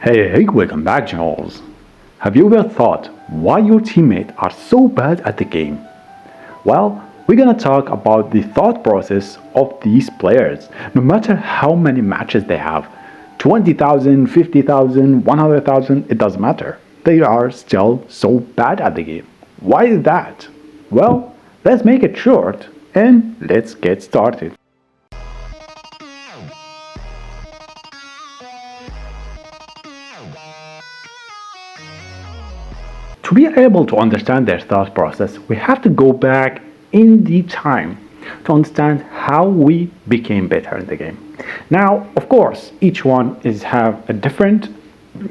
Hey, welcome back, Charles. Have you ever thought why your teammates are so bad at the game? Well, we're gonna talk about the thought process of these players. No matter how many matches they have 20,000, 50,000, 100,000, it doesn't matter. They are still so bad at the game. Why is that? Well, let's make it short and let's get started. To be able to understand their thought process, we have to go back in the time to understand how we became better in the game. Now, of course, each one is have a different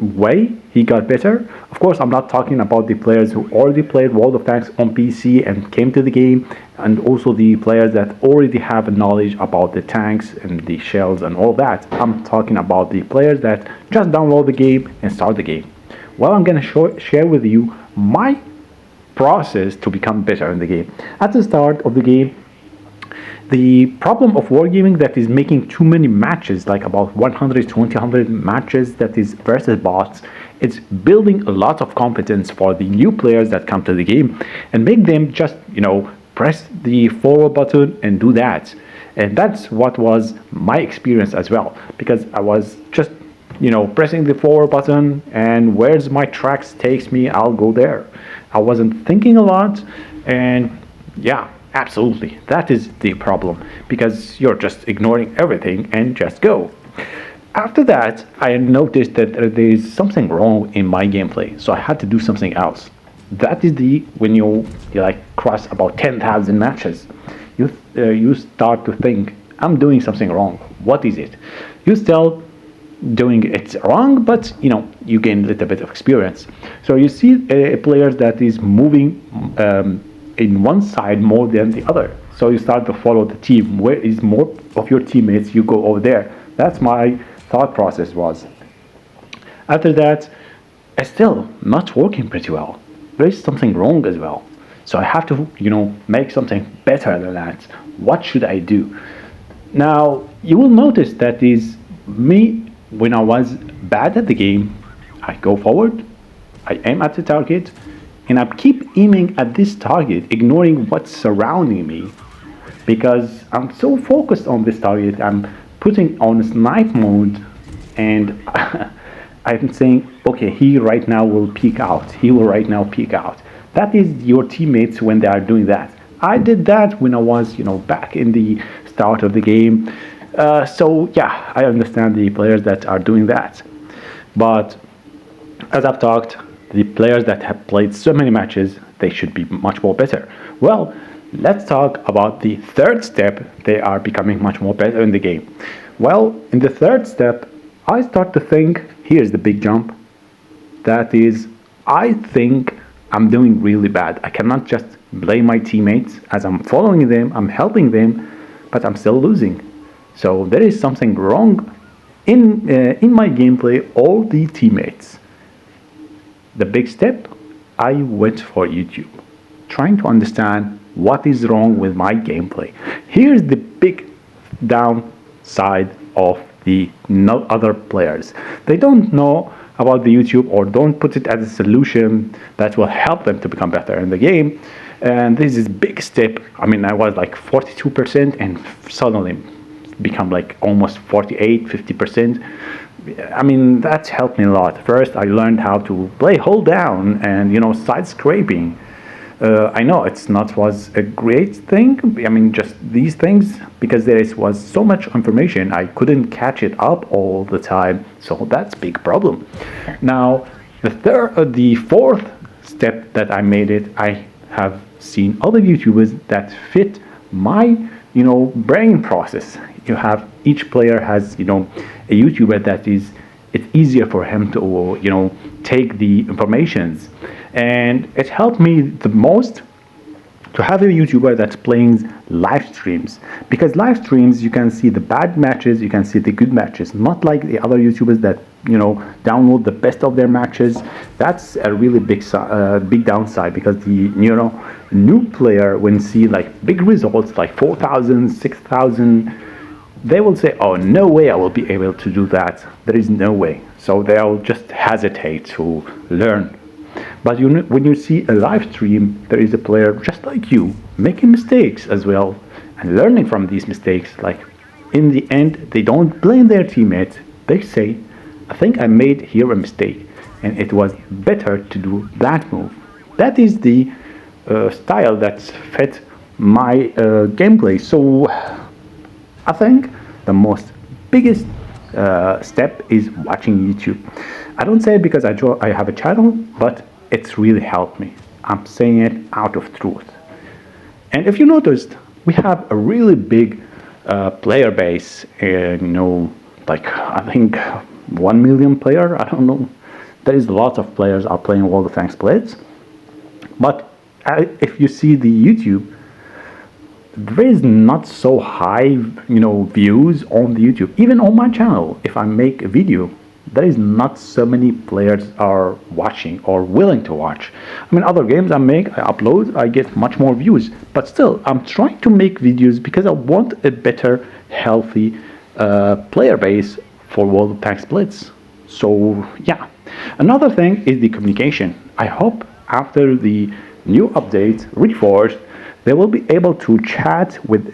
way he got better. Of course, I'm not talking about the players who already played World of Tanks on PC and came to the game, and also the players that already have a knowledge about the tanks and the shells and all that. I'm talking about the players that just download the game and start the game. Well, I'm gonna share with you my process to become better in the game. At the start of the game, the problem of wargaming that is making too many matches, like about 100 to 200 matches that is versus bots, it's building a lot of competence for the new players that come to the game and make them just, press the forward button and do that. And that's what was my experience as well, because I was just pressing the forward button, and where's my tracks takes me, I'll go there. I wasn't thinking a lot, and yeah, absolutely, that is the problem, because you're just ignoring everything and just go. After that, I noticed that there is something wrong in my gameplay, so I had to do something else. That is when you cross about 10,000 matches, you start to think, I'm doing something wrong. What is it? You still doing it wrong, but you gain a little bit of experience. So you see a player that is moving in one side more than the other. So you start to follow the team. Where is more of your teammates? You go over there. That's my thought process was. After that, it's still not working pretty well. There is something wrong as well. So I have to, make something better than that. What should I do? Now, you will notice that is me. When I was bad at the game, I go forward, I aim at the target, and I keep aiming at this target, ignoring what's surrounding me, because I'm so focused on this target. I'm putting on snipe mode, and I'm saying, okay, he right now will peek out. He will right now peek out. That is your teammates when they are doing that. I did that when I was, back in the start of the game. So yeah, I understand the players that are doing that. But as I've talked, the players that have played so many matches, they should be much more better. Well, let's talk about the third step. They are becoming much more better in the game. Well, in the third step, I start to think, here's the big jump. That is, I think I'm doing really bad. I cannot just blame my teammates. As I'm following them, I'm helping them, but I'm still losing. So there is something wrong in my gameplay or the teammates. The big step, I went for YouTube, trying to understand what is wrong with my gameplay. Here's the big downside of the other players. They don't know about the YouTube or don't put it as a solution that will help them to become better in the game. And this is big step. I mean, I was like 42% and suddenly become like almost 48-50%. I mean, that's helped me a lot. First, I learned how to play hold down and side scraping. I know it's not was a great thing. I mean, just these things, because was so much information, I couldn't catch it up all the time. So that's big problem. Now, the fourth step that I made it, I have seen other YouTubers that fit my brain process. You have each player has a YouTuber that is it's easier for him to take the informations, and it helped me the most to have a YouTuber that's playing live streams, because live streams you can see the bad matches, you can see the good matches, not like the other YouTubers that download the best of their matches. That's a really big downside, because the new player when see like big results like 4,000 6,000, they will say, oh, no way I will be able to do that. There is no way. so they'll just hesitate to learn. But when you see a live stream, there is a player just like you making mistakes as well and learning from these mistakes. Like in the end, they don't blame their teammates. They say, I think I made here a mistake and it was better to do that move. That is the style that's fit my gameplay. So I think the most biggest step is watching YouTube. I don't say it because I have a channel, but it's really helped me. I'm saying it out of truth. And if you noticed, we have a really big player base. Like I think 1 million player. I don't know. There is lots of players are playing World of Tanks Blitz. But if you see the YouTube, there is not so high, views on the YouTube. Even on my channel, if I make a video, there is not so many players are watching or willing to watch. I mean, other games I upload, I get much more views. But still, I'm trying to make videos because I want a better, healthy player base for World of Tanks Blitz. So yeah. Another thing is the communication. I hope after the new update, Reforged, they will be able to chat with,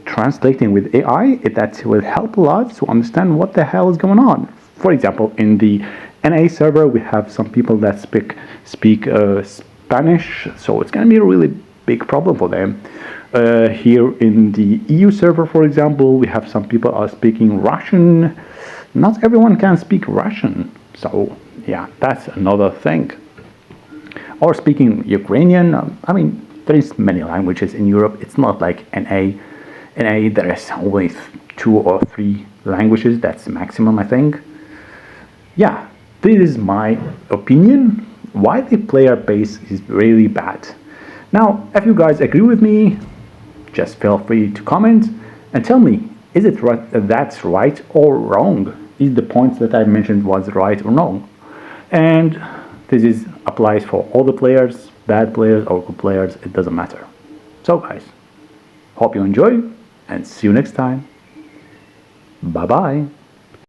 translating with AI. That will help a lot to understand what the hell is going on. For example, in the NA server, we have some people that speak Spanish, so it's going to be a really big problem for them. Here in the EU server, for example, we have some people are speaking Russian. Not everyone can speak Russian, so yeah, that's another thing. Or speaking Ukrainian. I mean, there is many languages in Europe. It's not like NA. NA, there is only 2 or 3 languages. That's the maximum, I think. Yeah, this is my opinion. Why the player base is really bad. Now, if you guys agree with me, just feel free to comment and tell me, is it right, that's right or wrong? Is the points that I mentioned was right or wrong? And this applies for all the players, bad players or good players, it doesn't matter. So guys, hope you enjoy and see you next time. Bye bye.